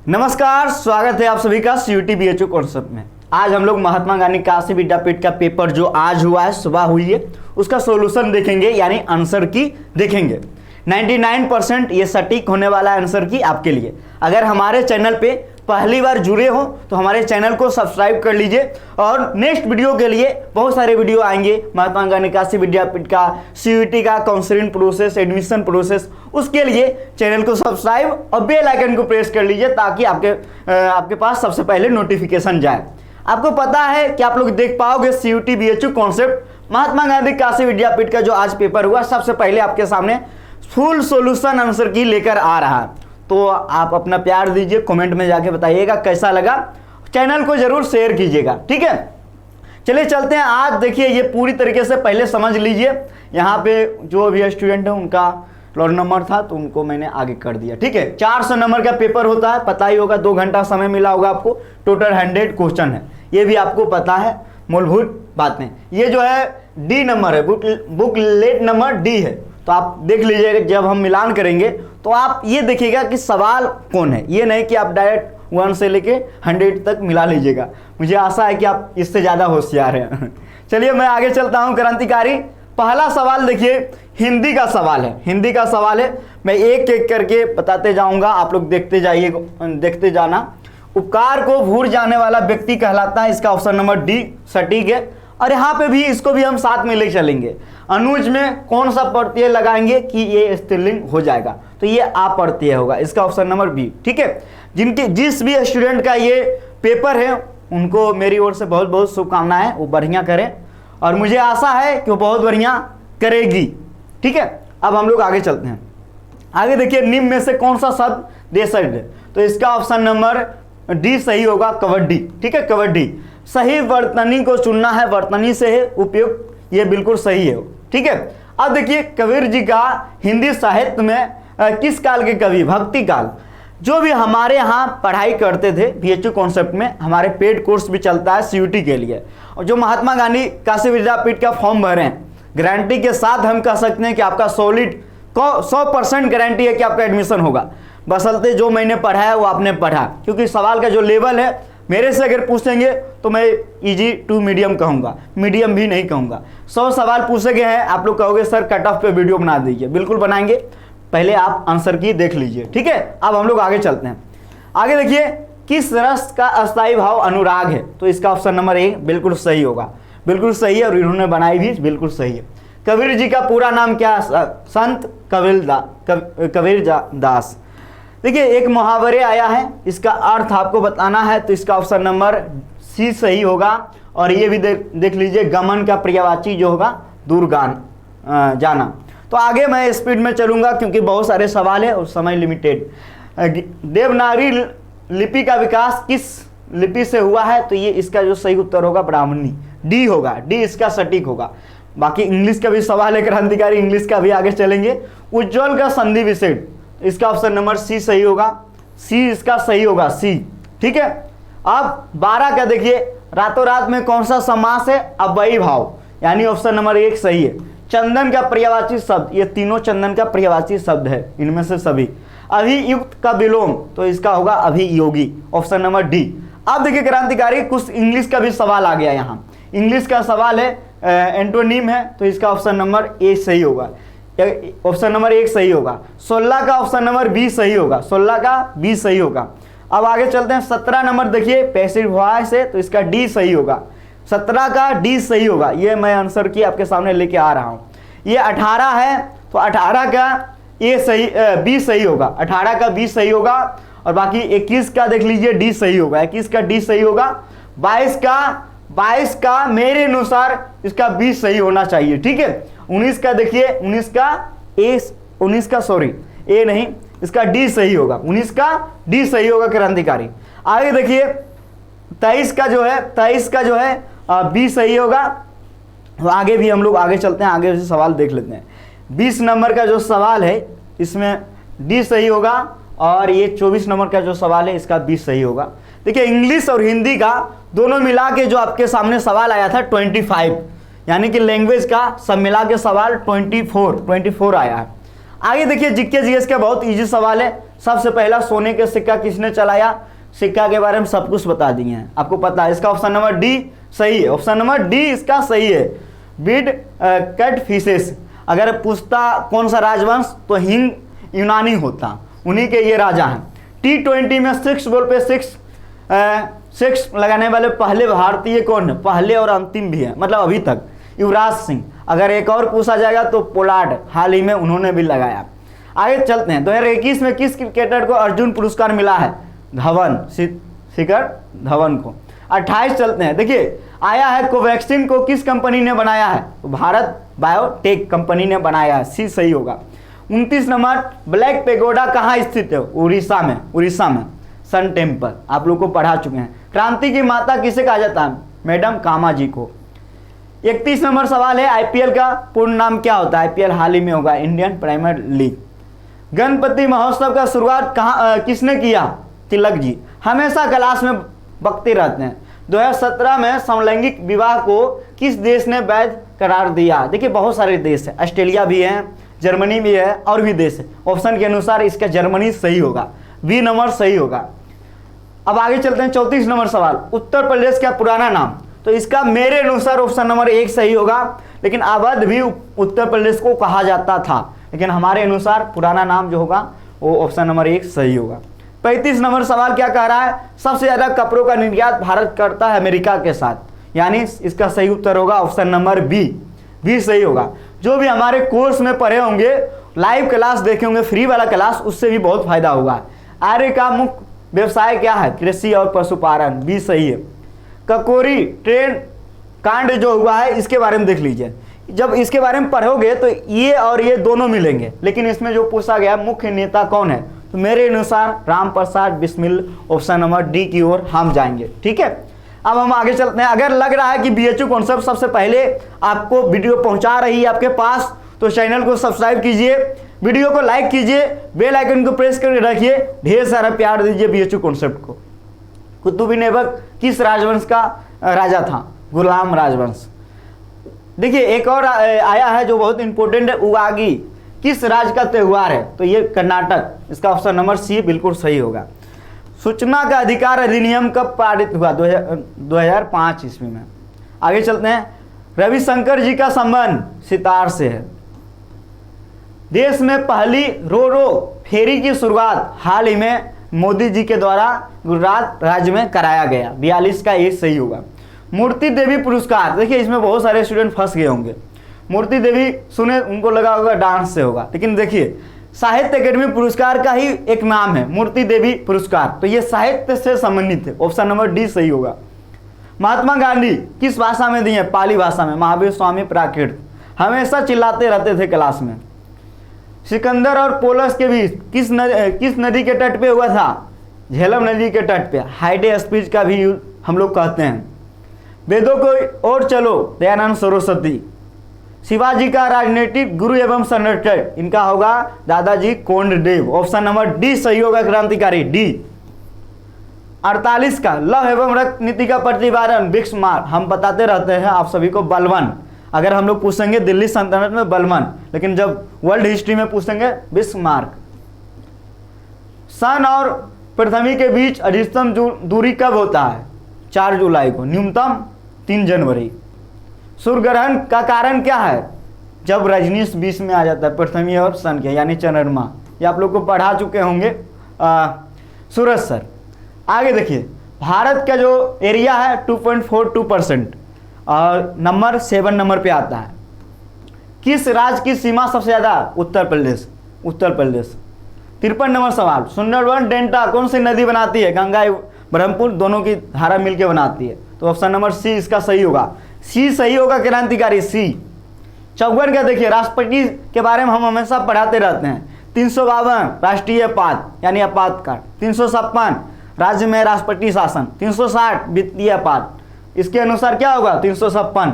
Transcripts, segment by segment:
नमस्कार, स्वागत है आप सभी का सीयूटी बीएचयू कॉन्सेप्ट में। आज हम लोग महात्मा गांधी काशी विद्यापीठ का पेपर जो आज हुआ है, सुबह हुई है, उसका सॉल्यूशन देखेंगे, यानी आंसर की देखेंगे। 99% ये सटीक होने वाला आंसर की आपके लिए। अगर हमारे चैनल पे पहली बार जुड़े हो तो हमारे चैनल को सब्सक्राइब कर लीजिए और नेक्स्ट वीडियो के लिए बहुत सारे वीडियो आएंगे। महात्मा गांधी काशी विद्यापीठ का, सीयूटी का काउंसलिंग प्रोसेस, एडमिशन प्रोसेस, उसके लिए चैनल को सब्सक्राइब और बेल आइकन को प्रेस कर लीजिए ताकि आपके पास सबसे पहले नोटिफिकेशन जाए। आपको पता है कि आप लोग देख पाओगे CUT BHU concept Mahatma Gandhi Kashi विद्यापीठ का जो आज पेपर हुआ, सबसे पहले आपके सामने फुल सॉल्यूशन आंसर की लेकर आ रहा है। तो आप अपना प्यार दीजिए, कमेंट में जाके बताइएगा कैसा लगा, चैनल को जरूर शेयर कीजिएगा, ठीक है। चलिए चलते हैं। आज देखिए, ये पूरी तरीके से पहले समझ लीजिए। यहाँ पे जो भी स्टूडेंट है उनका रोल नंबर था तो उनको मैंने आगे कर दिया, ठीक है। 400 नंबर का पेपर होता है, पता ही होगा। 2 घंटा समय मिला होगा आपको। टोटल 100 क्वेश्चन है, ये भी आपको पता है, मूलभूत बातें। ये जो है डी नंबर है, बुकलेट नंबर डी है। तो आप देख लीजिएगा, जब हम मिलान करेंगे तो आप ये देखिएगा कि सवाल कौन है। ये नहीं कि आप डायरेक्ट 1 से लेके 100 तक मिला लीजिएगा। मुझे आशा है कि आप इससे ज़्यादा होशियार हैं। चलिए मैं आगे चलता हूँ। क्रांतिकारी पहला सवाल देखिए, हिंदी का सवाल है। हिंदी का सवाल है, मैं एक एक करके बताते जाऊँगा, आप लोग देखते जाइए, देखते जाना। उपकार को भूल जाने वाला व्यक्ति कहलाता है, इसका ऑप्शन नंबर डी सटीक है। और यहाँ पे भी इसको भी हम साथ में ले चलेंगे। अनुज में कौन सा प्रत्यय लगाएंगे कि ये स्त्रीलिंग हो जाएगा, तो ये आप प्रत्यय होगा, इसका ऑप्शन नंबर बी, ठीक है। जिस भी स्टूडेंट का ये पेपर है उनको मेरी ओर से बहुत बहुत शुभकामनाएं, वो बढ़िया करें और मुझे आशा है कि वो बहुत बढ़िया करेगी, ठीक है। अब हम लोग आगे चलते हैं। आगे देखिए, निम्न में से कौन सा शब्द देशज है, तो इसका ऑप्शन नंबर डी सही होगा, कबड्डी, ठीक है, कबड्डी। सही वर्तनी को चुनना है, वर्तनी से है उपयुक्त, ये बिल्कुल सही है, ठीक है। अब देखिए, कबीर जी का हिंदी साहित्य में किस काल के कवि, भक्ति काल। जो भी हमारे यहाँ पढ़ाई करते थे बीएचयू कॉन्सेप्ट में, हमारे पेड कोर्स भी चलता है सीयूटी के लिए, और जो महात्मा गांधी काशी विद्यापीठ का फॉर्म भरे हैं, गारंटी के साथ हम कह सकते हैं कि आपका सॉलिड 100% गारंटी है कि आपका एडमिशन होगा। बशर्ते जो मैंने पढ़ा है वो आपने पढ़ा, क्योंकि सवाल का जो लेवल है, मेरे से अगर पूछेंगे तो मैं इजी टू मीडियम कहूँगा, मीडियम भी नहीं कहूँगा। 100 सवाल पूछे गए हैं, आप लोग कहोगे सर कट ऑफ पे वीडियो बना दीजिए, बिल्कुल बनाएंगे, पहले आप आंसर की देख लीजिए, ठीक है। अब हम लोग आगे चलते हैं। आगे देखिए, किस रस का अस्थायी भाव अनुराग है, तो इसका ऑप्शन नंबर ए बिल्कुल सही होगा, बिल्कुल सही है, और इन्होंने बनाई भी बिल्कुल सही है। कबीर जी का पूरा नाम क्या, संत कबीर दास। देखिए, एक मुहावरे आया है, इसका अर्थ आपको बताना है, तो इसका ऑप्शन नंबर सी सही होगा। और ये भी देख लीजिए, गमन का पर्यायवाची जो होगा दूरगान जाना। तो आगे मैं स्पीड में चलूंगा क्योंकि बहुत सारे सवाल है और समय लिमिटेड। देवनागरी लिपि का विकास किस लिपि से हुआ है, तो ये इसका जो सही उत्तर होगा ब्राह्मणी, डी होगा, डी इसका सटीक होगा। बाकी इंग्लिश का भी सवाल है क्रांतिकारी, इंग्लिश का भी आगे चलेंगे। उज्ज्वल का संधि विशेष, इसका ऑप्शन नंबर सी सही होगा, सी इसका सही होगा, सी, ठीक है। अब 12 का देखिए, रातों रात में कौन सा समास है, अव्ययी भाव, यानी ऑप्शन नंबर 1 सही है। चंदन का पर्यायवाची शब्द, ये तीनों चंदन का पर्यायवाची शब्द है, इनमें से सभी। अभियुक्त का विलोम, तो इसका होगा अभियोगी, ऑप्शन नंबर डी। अब देखिए क्रांतिकारी, कुछ इंग्लिश का भी सवाल आ गया यहाँ। इंग्लिश का सवाल है, एंटोनिम है, तो इसका ऑप्शन नंबर ए सही होगा, ऑप्शन नंबर 1 सही होगा। 16 का ऑप्शन नंबर बी सही होगा, 16 का बी सही होगा। अब आगे चलते हैं। 17 नंबर देखिए, पैसिव वॉइस है, तो इसका डी सही होगा, 17 का डी सही होगा। ये मैं आंसर की आपके सामने लेके आ रहा हूँ। ये 18 है, तो 18 का ए सही, बी सही होगा, 18 का बी सही होगा। और बाकी 21 का देख लीजिए, डी सही होगा, 21 का डी सही होगा। 22 का मेरे अनुसार इसका बी सही होना चाहिए, ठीक है। 19 का देखिए, 19 का सॉरी ए नहीं, इसका डी सही होगा, 19 का डी सही होगा क्रांतिकारी। आगे देखिए, 23 का जो है बी सही होगा। आगे भी हम लोग आगे चलते हैं, आगे से सवाल देख लेते हैं। 20 नंबर का जो सवाल है, इसमें डी सही होगा। और ये 24 नंबर का जो सवाल है, इसका बी सही होगा। देखिए, इंग्लिश और हिंदी का दोनों मिला के जो आपके सामने सवाल आया था 25, यानी कि लैंग्वेज का सब मिला के सवाल 24 आया है। आगे देखिए जीके जीएस का बहुत इजी सवाल है। सबसे पहला सोने के सिक्का किसने चलाया, सिक्का के बारे में सब कुछ बता दिए हैं, आपको पता है। इसका ऑप्शन नंबर डी सही है, ऑप्शन नंबर डी इसका सही है। बीड कट फिशेस, अगर पूछता कौन सा राजवंश तो हिंग यूनानी होता, उन्हीं के ये राजा हैं। T20 में 6 बॉल पे 6 लगाने वाले पहले भारतीय कौन है, पहले और अंतिम भी है, मतलब अभी तक युवराज सिंह। अगर एक और पूछा जाएगा तो पोलार्ड, हाल ही में उन्होंने भी लगाया। आगे चलते हैं, 2021 में किस क्रिकेटर को अर्जुन पुरस्कार मिला है, धवन, शिखर धवन को। 28 चलते हैं, देखिए आया है कोवैक्सीन को किस कंपनी ने बनाया है, तो भारत बायोटेक कंपनी ने बनाया है, सी सही होगा। 29 नंबर, ब्लैक पेगोडा कहाँ स्थित है, उड़ीसा में, उड़ीसा में सन टेम्पल, आप लोग को पढ़ा चुके हैं। क्रांति की माता किसे कहा जाता है, मैडम कामा जी को। 31 नंबर सवाल है, आईपीएल का पूर्ण नाम क्या होता है, आईपीएल हाल ही में होगा इंडियन प्रीमियर लीग। गणपति महोत्सव का शुरुआत किसने किया, तिलक जी, हमेशा क्लास में बकते रहते हैं। 2017 में समलैंगिक विवाह को किस देश ने वैध करार दिया, देखिए बहुत सारे देश है, ऑस्ट्रेलिया भी है, जर्मनी भी है और भी देश है। ऑप्शन के अनुसार इसका जर्मनी सही होगा, बी नंबर सही होगा। अब आगे चलते हैं, 34 नंबर सवाल, उत्तर प्रदेश का पुराना नाम, तो इसका मेरे अनुसार ऑप्शन नंबर 1 सही होगा, लेकिन अवध भी उत्तर प्रदेश को कहा जाता था, लेकिन हमारे अनुसार पुराना नाम जो होगा वो ऑप्शन नंबर 1 सही होगा। 35 नंबर सवाल क्या कह रहा है, सबसे ज्यादा कपड़ों का निर्यात भारत करता है अमेरिका के साथ, यानी इसका सही उत्तर होगा ऑप्शन नंबर बी सही होगा। जो भी हमारे कोर्स में पढ़े होंगे, लाइव क्लास देखे होंगे, फ्री वाला क्लास, उससे भी बहुत फायदा होगा। आर्य का मुख्य व्यवसाय क्या है, कृषि और पशुपालन, बी सही है। ककोरी ट्रेन कांड जो हुआ है इसके बारे में देख लीजिए, जब इसके बारे में पढ़ोगे तो ये और ये दोनों मिलेंगे, लेकिन इसमें जो पूछा गया मुख्य नेता कौन है, तो मेरे अनुसार Ram Prasad Bismil, option number D की ओर हम जाएंगे। ठीक है, अब हम आगे चलते हैं। अगर लग रहा है कि बीएचयू कॉन्सेप्ट सबसे पहले आपको वीडियो पहुंचा रही है आपके पास, तो चैनल को सब्सक्राइब कीजिए, वीडियो को लाइक कीजिए, बेल आइकन को प्रेस करके रखिए, ढेर सारा प्यार दीजिए बीएचयू कॉन्सेप्ट को। कुतुब ऐबक किस राजवंश का राजा था, गुलाम राजवंश। देखिए एक और आया है जो बहुत इंपॉर्टेंट है, उगागी किस राज्य का त्यौहार है, तो ये कर्नाटक, इसका ऑप्शन नंबर सी बिल्कुल सही होगा। सूचना का अधिकार अधिनियम कब पारित हुआ, 2005 ईस्वी में। आगे चलते हैं, रविशंकर जी का संबंध सितार से है। देश में पहली रो फेरी की शुरुआत हाल ही में मोदी जी के द्वारा गुजरात राज्य में कराया गया, 42 का ये सही होगा। मूर्ति देवी पुरस्कार, देखिए इसमें बहुत सारे स्टूडेंट फंस गए होंगे, मूर्ति देवी सुने उनको लगा होगा डांस से होगा, लेकिन देखिए साहित्य अकेडमी पुरस्कार का ही एक नाम है मूर्ति देवी पुरस्कार, तो ये साहित्य से संबंधित है, ऑप्शन नंबर डी सही होगा। महात्मा गांधी किस भाषा में दिए, पाली भाषा में, महावीर स्वामी प्राकृत, हमेशा चिल्लाते रहते थे क्लास में। सिकंदर और पोलस के बीच किस नदी के तट पे हुआ था, झेलम नदी के तट पे, हाइडे स्पीच का भी हम लोग कहते हैं। वेदों को और चलो, दयानंद सरस्वती। शिवाजी का राजनीतिक गुरु एवं संरक्षक इनका होगा दादाजी कोंडदेव, ऑप्शन नंबर डी सही होगा, क्रांतिकारी डी। 48 का लव एवं रक्त नीति का प्रतिपादन बिस्मार्क, हम बताते रहते हैं आप सभी को बलबन, अगर हम लोग पूछेंगे दिल्ली सल्तनत में बलबन, लेकिन जब वर्ल्ड हिस्ट्री में पूछेंगे बिस्मार्क। सन और पृथ्वी के बीच अधिकतम दूरी कब होता है, 4 जुलाई को, न्यूनतम 3 जनवरी। सूर्य ग्रहण का कारण क्या है, जब रजनीश बीच में आ जाता है पृथ्वी और सन के, यानी चंद्रमा, ये आप लोग को पढ़ा चुके होंगे सूरज सर। आगे देखिए, भारत का जो एरिया है 2.42% और नंबर 7 नंबर पे आता है। किस राज्य की सीमा सबसे ज़्यादा, उत्तर प्रदेश, उत्तर प्रदेश। 53 नंबर सवाल, सुंदरवन डेल्टा कौन सी नदी बनाती है, गंगा ब्रह्मपुत्र दोनों की धारा मिलकर बनाती है, तो ऑप्शन नंबर सी इसका सही होगा, सी सही होगा, क्रांतिकारी सी। 54 का देखिए, राष्ट्रपति के बारे में हम हमेशा पढ़ाते रहते हैं। 352 राष्ट्रीय आपात यानी आपातकाल, 356 राज्य में राष्ट्रपति शासन, 360 वित्तीय आपात, इसके अनुसार क्या होगा 356।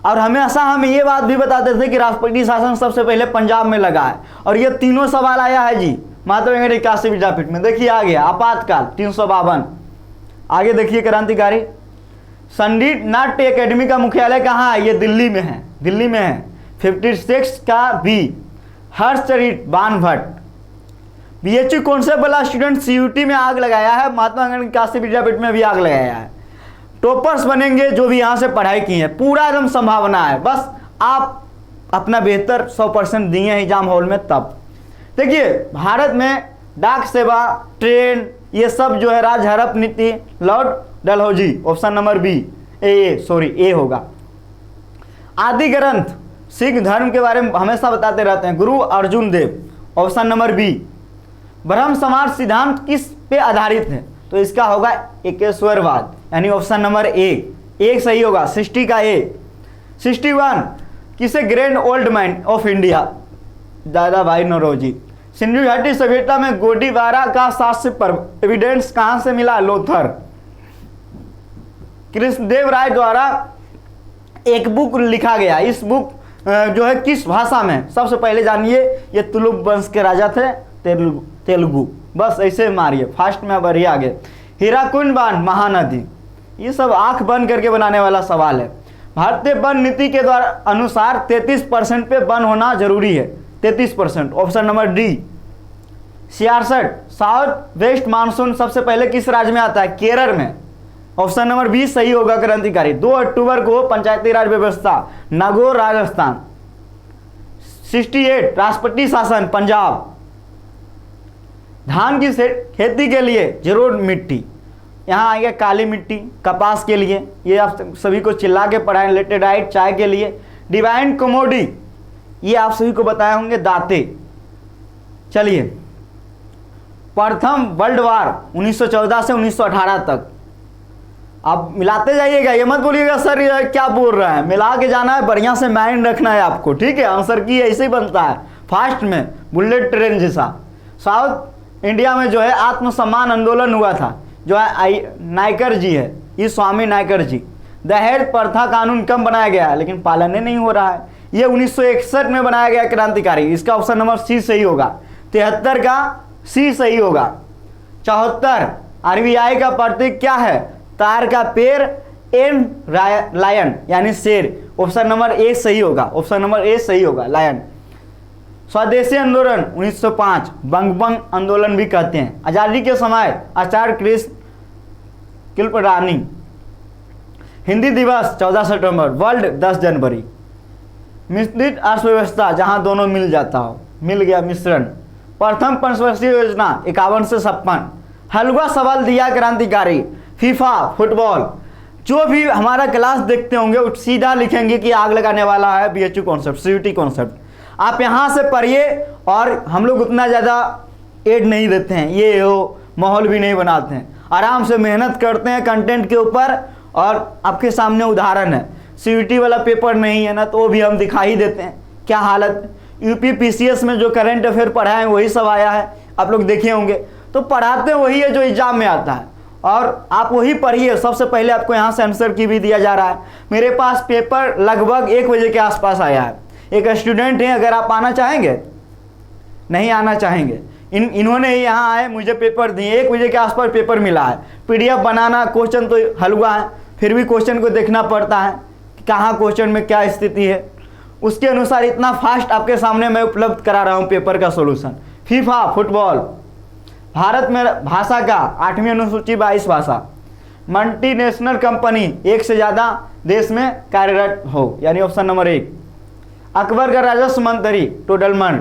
और हमेशा हम ये बात भी बताते थे कि राष्ट्रपति शासन सबसे पहले पंजाब में लगा है, और ये तीनों सवाल आया है जी महात्मा गांधी काशी विद्यापीठ में। देखिए आ गया आपातकाल 352। आगे देखिए क्रांतिकारी, संगीत नाट्य एकेडमी का मुख्यालय कहाँ है, ये दिल्ली में है, दिल्ली में है। 56 का B, Harshacharita Banabhatta. BHU concept वाला स्टूडेंट सीयूटी में आग लगाया है, महात्मा गांधी काशी विद्यापीठ में भी आग लगाया है। टॉपर्स बनेंगे जो भी यहाँ से पढ़ाई की है, पूरा एकदम संभावना है, बस आप अपना बेहतर 100% दिए हैं एग्जाम हॉल में तब। देखिए भारत में डाक सेवा, ट्रेन, ये सब जो है राज हड़प नीति, lord Dalhousie, option number B, A होगा। आदि ग्रंथ सिख धर्म के बारे में हमेशा बताते रहते हैं, गुरु अर्जुन देव, ऑप्शन नंबर बी। ब्रह्म समाज सिद्धांत किस पे आधारित है, तो इसका होगा एकेश्वरवाद, यानी ऑप्शन नंबर ए, एक सही होगा, 60 का ए। 61 किसे grand old man of India, दादा भाई नौरोजी। सिंधु घाटी सभ्यता में गोडीवारा का शास्त्र पर एविडेंस कहां से मिला, लोथर। कृष्णदेव राय द्वारा एक बुक लिखा गया, इस बुक जो है किस भाषा में, सबसे पहले जानिए, ये तुलुक वंश के राजा थे, तेलुगु, बस ऐसे मारिए, फास्ट में बढ़िए आगे। हीराकुंड बांध, महानदी, ये सब आंख बंद करके बनाने वाला सवाल है। भारतीय वन नीति के द्वारा अनुसार 33% पे वन होना जरूरी है, 33%, option number D. 66 south west monsoon सबसे पहले किस राज्य में आता है, केरल में, ऑप्शन नंबर बी सही होगा, क्रांतिकारी। 2 अक्टूबर को पंचायती राज व्यवस्था, नागौर राजस्थान। 68 राष्ट्रपति शासन, पंजाब। धान की खेती के लिए जरूर मिट्टी, यहाँ आएगा काली मिट्टी। कपास के लिए, ये आप सभी को चिल्ला के पढ़ाएं, लेटेराइट चाय के लिए। डिवाइन कमोडी, ये आप सभी को बताए होंगे, दाते। चलिए, प्रथम वर्ल्ड वार 1914 से 1918 तक, आप मिलाते जाइएगा, ये मत बोलिएगा सर ये क्या बोल रहा है, मिला के जाना है, बढ़िया से माइंड रखना है आपको, ठीक है। आंसर की ऐसे ही बनता है, फास्ट में, बुलेट ट्रेन जैसा। साउथ इंडिया में जो है आत्मसम्मान आंदोलन हुआ था, जो है नायकर जी है, ये स्वामी नायकर जी। दहेज प्रथा कानून कम बनाया गया है, लेकिन पालन नहीं हो रहा है, ये 1961 में बनाया गया, क्रांतिकारी। इसका ऑप्शन नंबर सी सही होगा। 73 का सी सही होगा। 74 आरबीआई का प्रतीक क्या है, तार का पेड़, एन लायन, यानी शेर, ऑप्शन नंबर ए सही होगा, ऑप्शन नंबर ए सही होगा, लायन। स्वदेशी आंदोलन 1905, बंगबंग आंदोलन भी कहते हैं। आजादी के समय आचार्य कृष्ण कृपलानी। हिंदी दिवस 14 सितंबर, वर्ल्ड 10 जनवरी। मिश्रित अर्थव्यवस्था, जहां दोनों मिल जाता हो, मिल गया मिश्रण। प्रथम पंचवर्षीय योजना 51 से 56। हलवा सवाल दिया, क्रांतिकारी। फीफा फुटबॉल, जो भी हमारा क्लास देखते होंगे सीधा लिखेंगे कि आग लगाने वाला है बीएचयू कॉन्सेप्ट, सीयूटी कॉन्सेप्ट। आप यहाँ से पढ़िए, और हम लोग उतना ज़्यादा एड नहीं देते हैं, ये हो माहौल भी नहीं बनाते हैं, आराम से मेहनत करते हैं कंटेंट के ऊपर। और आपके सामने उदाहरण है, सीयूटी वाला पेपर नहीं है ना, तो वो भी हम दिखा ही देते हैं क्या हालत। यूपी पीसीएस में जो करंट अफेयर पढ़ा है वही सब आया है, आप लोग देखे होंगे। तो पढ़ाते वही है जो एग्जाम में आता है, और आप वही पढ़िए। सबसे पहले आपको यहाँ से आंसर की भी दिया जा रहा है। मेरे पास पेपर लगभग 1 बजे के आसपास आया है। एक स्टूडेंट हैं, अगर आप आना चाहेंगे, नहीं आना चाहेंगे, इन्होंने ही यहाँ आए, मुझे पेपर दिए, 1 बजे के आसपास पेपर मिला है। पीडीएफ बनाना, क्वेश्चन तो हलवा है, फिर भी क्वेश्चन को देखना पड़ता है कि कहाँ क्वेश्चन में क्या स्थिति है, उसके अनुसार इतना फास्ट आपके सामने मैं उपलब्ध करा रहा हूँ पेपर का सोल्यूशन। फीफा फुटबॉल, भारत में भाषा का 8वीं अनुसूची 22 भाषा। मल्टीनेशनल कंपनी, 1 से ज़्यादा देश में कार्यरत हो, यानी ऑप्शन नंबर 1। अकबर का राजस्व मंत्री, टोडरमल।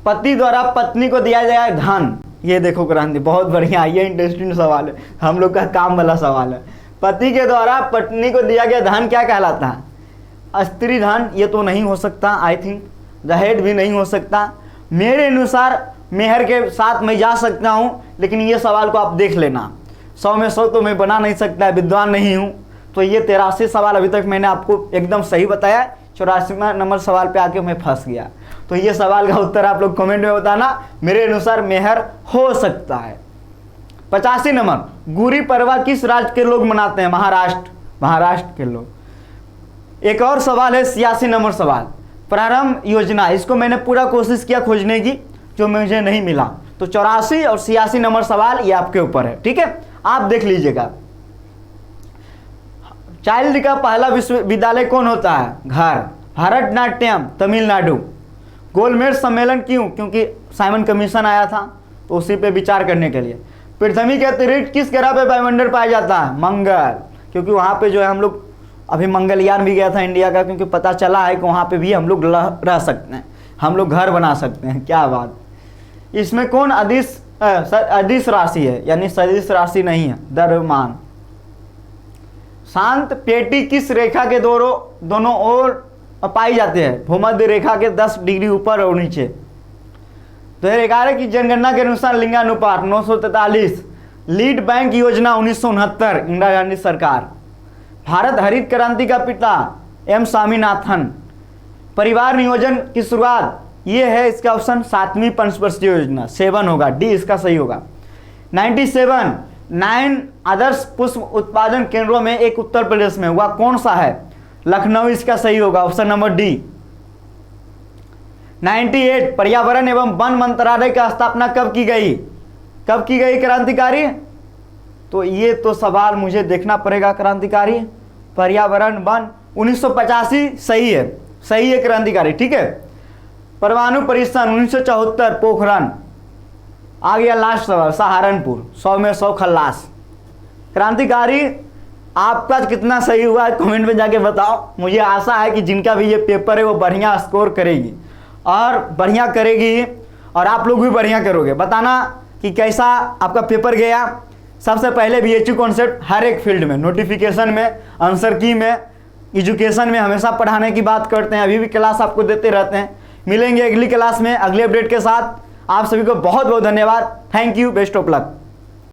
पति द्वारा पत्नी को दिया जाए धन, ये देखो क्रांति, बहुत बढ़िया, ये इंटरेस्टिंग सवाल है, हम लोग का काम वाला सवाल है। पति के द्वारा पत्नी को दिया गया धन क्या कहलाता है, स्त्री धन, ये तो नहीं हो सकता, आई थिंक दहेज भी नहीं हो सकता। मेरे अनुसार मेहर के साथ मैं जा सकता हूँ, लेकिन ये सवाल को आप देख लेना, 100 में 100 तो मैं बना नहीं सकता, विद्वान नहीं हूँ। तो ये 83 सवाल अभी तक मैंने आपको एकदम सही बताया, 84वां नंबर सवाल पे आके मैं फंस गया। तो ये सवाल का उत्तर आप लोग कमेंट में बताना, मेरे अनुसार मेहर हो सकता है। 85 नंबर, गुड़ी पड़वा किस राज्य के लोग मनाते हैं, महाराष्ट्र, महाराष्ट्र के लोग। एक और सवाल है 86 नंबर सवाल, प्रारंभ योजना, इसको मैंने पूरा कोशिश किया खोजने की, जो मुझे नहीं मिला। तो 84 और 86 नंबर सवाल ये आपके ऊपर है, ठीक है, आप देख लीजिएगा। चाइल्ड का पहला विश्वविद्यालय कौन होता है, घर। भरतनाट्यम तमिलनाडु। गोलमेज सम्मेलन क्यों? क्योंकि साइमन कमीशन आया था तो उसी पे विचार करने के लिए। पृथ्वी के अतिरिक्त किस ग्रह पे वायुमंडल पाया जाता है? मंगल, क्योंकि वहाँ पे जो है हम लोग अभी मंगलयान भी गया था इंडिया का, क्योंकि पता चला है कि वहाँ पे भी हम लोग रह सकते हैं, हम लोग घर बना सकते हैं। क्या बात। इसमें कौन अदिश राशि है, यानी सदिश राशि नहीं है, द्रव्यमान। शांत पेटी किस रेखा के दोनों ओर पाई जाते हैं? भूमध्य रेखा के 10 डिग्री ऊपर और नीचे। 2011 की जनगणना के अनुसार लिंगानुपात 943। लीड बैंक योजना 1969, इंदिरा गांधी सरकार। भारत हरित क्रांति का पिता एम स्वामीनाथन। परिवार नियोजन की शुरुआत, ये है इसका ऑप्शन 7वीं पंचवर्षीय योजना, 7 होगा, डी इसका सही होगा। 97 9 आदर्श पुष्प उत्पादन केंद्रों में एक उत्तर प्रदेश में हुआ, कौन सा है? लखनऊ इसका सही होगा, ऑप्शन नंबर डी। 98 पर्यावरण एवं वन मंत्रालय की स्थापना कब की गई? कब की गई क्रांतिकारी? तो ये तो सवाल मुझे देखना पड़ेगा। क्रांतिकारी पर्यावरण वन 1985 सही है, सही है क्रांतिकारी, ठीक है। परमाणु परीक्षण 1974 पोखरण। आ गया लास्ट सवाल, सहारनपुर, 100 में 100 खल्लास। क्रांतिकारी आपका कितना सही हुआ है कमेंट में जाके बताओ। मुझे आशा है कि जिनका भी ये पेपर है वो बढ़िया स्कोर करेगी और बढ़िया करेगी, और आप लोग भी बढ़िया करोगे। बताना कि कैसा आपका पेपर गया। सबसे पहले बीएचयू कॉन्सेप्ट हर एक फील्ड में, नोटिफिकेशन में, आंसर की में, एजुकेशन में हमेशा पढ़ाने की बात करते हैं, अभी भी क्लास आपको देते रहते हैं। मिलेंगे अगली क्लास में अगले अपडेट के साथ। आप सभी को बहुत बहुत धन्यवाद। Thank you, best of luck.